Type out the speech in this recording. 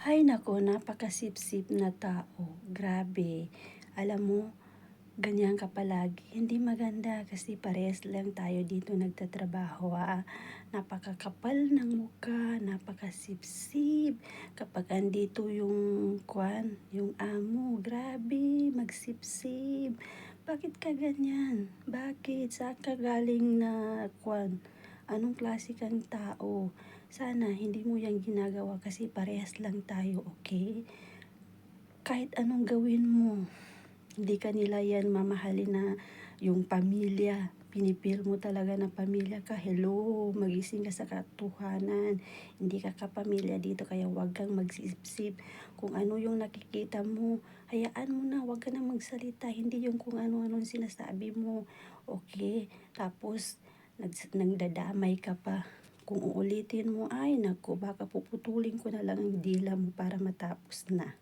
Hay naku, napakasipsip na tao, grabe. Alam mo, ganyan ka palagi, hindi maganda kasi parehas lang tayo dito nagtatrabaho, Napakakapal ng mukha, napakasipsip. Kapag andito yung amo, grabe, magsipsip. Bakit ka ganyan? Bakit? Saan ka galing na Anong klase kang tao? Sana hindi mo yan ginagawa kasi parehas lang tayo, okay? Kahit anong gawin mo, hindi ka nila yan mamahalin na yung pamilya. Pinipil mo talaga na pamilya ka. Hello, magising ka sa katotohanan. Hindi ka kapamilya dito kaya wag kang magsipsip. Kung ano yung nakikita mo, hayaan mo na. Wag ka na magsalita. Hindi yung kung ano-ano sinasabi mo. Okay? Tapos, nagdadamay ka pa. Kung uulitin mo, ay naku, baka puputulin ko na lang ang dila mo para matapos na.